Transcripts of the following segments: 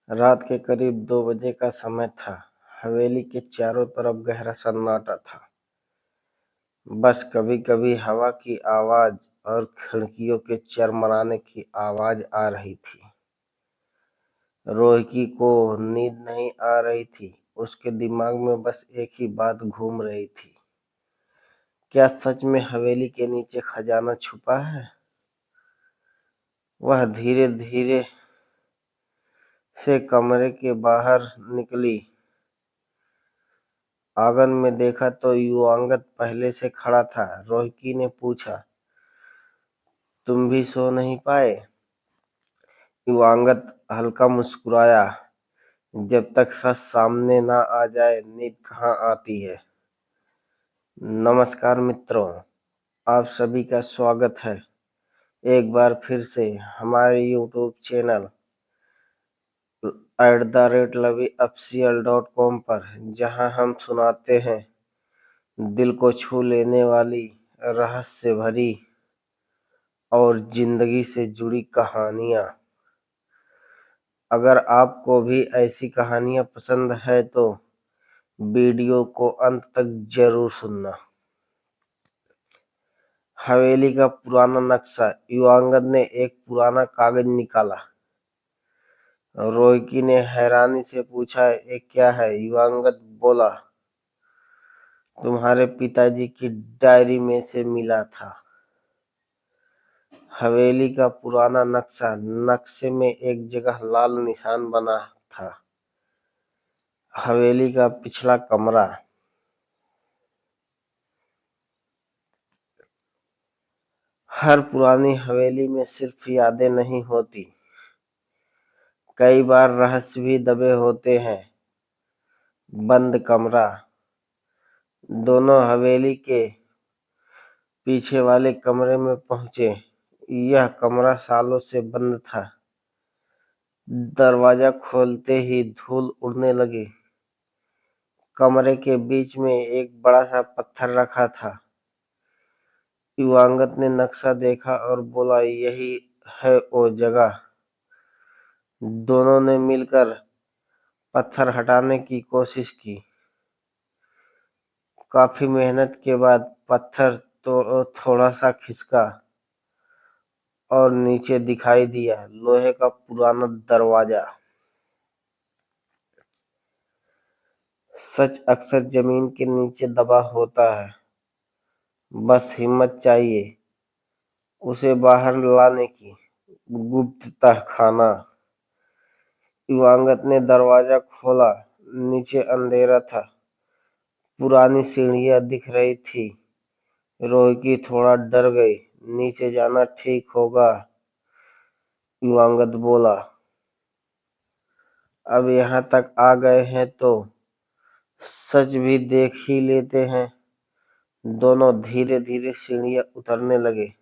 रात के करीब 2 बजे का समय था। हवेली के चारों तरफ गहरा सन्नाटा था। बस कभी-कभी हवा की आवाज और खिड़कियों के चरमराने की आवाज आ रही थी। रोहिकी को नींद नहीं आ रही थी। उसके दिमाग में बस एक ही बात घूम रही थी। क्या सच में हवेली के नीचे खजाना छुपा है? वह धीरे-धीरे से कमरे के बाहर निकली। आंगन में देखा तो युवांगद पहले से खड़ा था। रोहिकी ने पूछा, तुम भी सो नहीं पाए? युवांगद हल्का मुस्कुराया, जब तक सच सामने ना आ जाए नींद कहाँ आती है। नमस्कार मित्रों, आप सभी का स्वागत है एक बार फिर से हमारे यूट्यूब चैनल @loveofficial.com पर, जहां हम सुनाते हैं दिल को छू लेने वाली, रहस्य भरी और जिंदगी से जुड़ी कहानियां। अगर आपको भी ऐसी कहानियां पसंद है तो वीडियो को अंत तक जरूर सुनना। हवेली का पुराना नक्शा। युवांगद ने एक पुराना कागज निकाला। रोहिकी ने हैरानी से पूछा, ये क्या है? युवांगद बोला, तुम्हारे पिताजी की डायरी में से मिला था। हवेली का पुराना नक्शा। नक्शे में एक जगह लाल निशान बना था। हवेली का पिछला कमरा। हर पुरानी हवेली में सिर्फ यादें नहीं होती, कई बार रहस्य भी दबे होते हैं। बंद कमरा। दोनों हवेली के पीछे वाले कमरे में पहुंचे। यह कमरा सालों से बंद था। दरवाजा खोलते ही धूल उड़ने लगी। कमरे के बीच में एक बड़ा सा पत्थर रखा था। युवांगद ने नक्शा देखा और बोला, यही है वो जगह। दोनों ने मिलकर पत्थर हटाने की कोशिश की। काफी मेहनत के बाद पत्थर तो थोड़ा सा खिसका और नीचे दिखाई दिया लोहे का पुराना दरवाजा। सच अक्सर जमीन के नीचे दबा होता है, बस हिम्मत चाहिए उसे बाहर लाने की। गुप्त तहखाना। युवांगद ने दरवाजा खोला। नीचे अंधेरा था। पुरानी सीढ़ियां दिख रही थी। रोहिकी थोड़ा डर गई। नीचे जाना ठीक होगा, युवांगद बोला। अब यहाँ तक आ गए हैं तो सच भी देख ही लेते हैं। दोनों धीरे धीरे सीढ़ियां उतरने लगे।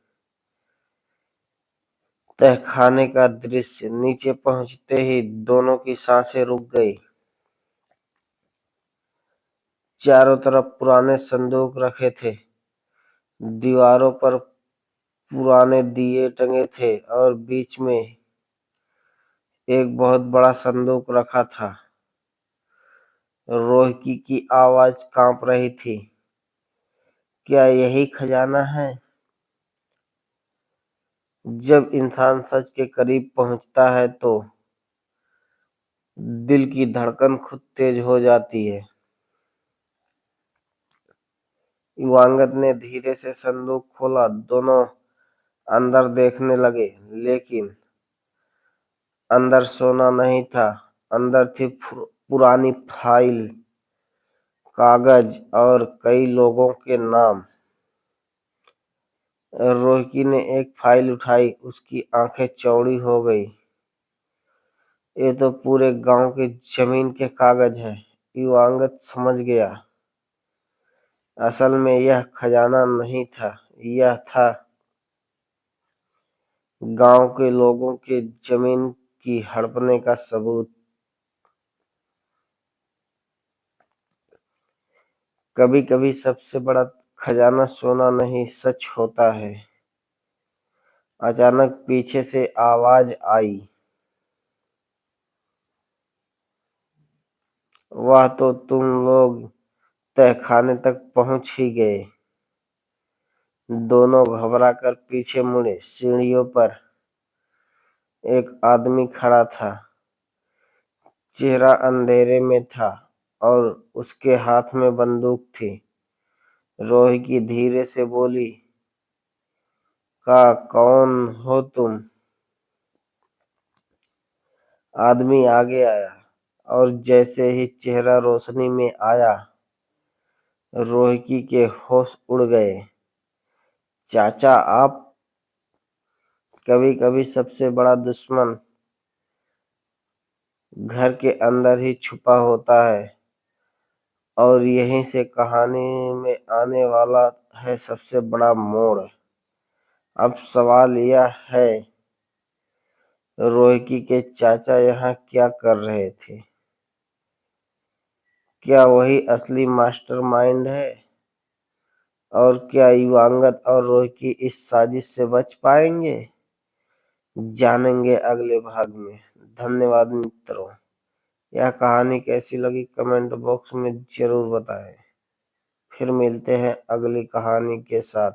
तहखाने का दृश्य। नीचे पहुंचते ही दोनों की सांसें रुक गई। चारों तरफ पुराने संदूक रखे थे। दीवारों पर पुराने दिए टंगे थे और बीच में एक बहुत बड़ा संदूक रखा था। रोहिकी की आवाज कांप रही थी, क्या यही खजाना है? जब इंसान सच के करीब पहुंचता है तो दिल की धड़कन खुद तेज हो जाती है। युवांगद ने धीरे से संदूक खोला। दोनों अंदर देखने लगे, लेकिन अंदर सोना नहीं था। अंदर थी पुरानी फाइल, कागज और कई लोगों के नाम। रोहिकी ने एक फाइल उठाई। उसकी आंखें चौड़ी हो गई। ये तो पूरे गांव के जमीन के कागज हैं। युवांगद समझ गया, असल में यह खजाना नहीं था, यह था गांव के लोगों के जमीन की हड़पने का सबूत। कभी कभी सबसे बड़ा खजाना सोना नहीं, सच होता है। अचानक पीछे से आवाज आई, वह तो तुम लोग तहखाने तक पहुंच ही गए। दोनों घबराकर पीछे मुड़े। सीढ़ियों पर एक आदमी खड़ा था। चेहरा अंधेरे में था और उसके हाथ में बंदूक थी। रोहिकी धीरे से बोली, कौन हो तुम? आदमी आगे आया और जैसे ही चेहरा रोशनी में आया, रोहिकी के होश उड़ गए। चाचा आप? कभी कभी सबसे बड़ा दुश्मन घर के अंदर ही छुपा होता है, और यहीं से कहानी में आने वाला है सबसे बड़ा मोड़। अब सवाल यह है, रोहिकी के चाचा यहाँ क्या कर रहे थे? क्या वही असली मास्टरमाइंड है? और क्या युवांगद और रोहिकी इस साजिश से बच पाएंगे? जानेंगे अगले भाग में। धन्यवाद मित्रों। यह कहानी कैसी लगी कमेंट बॉक्स में जरूर बताएं। फिर मिलते हैं अगली कहानी के साथ।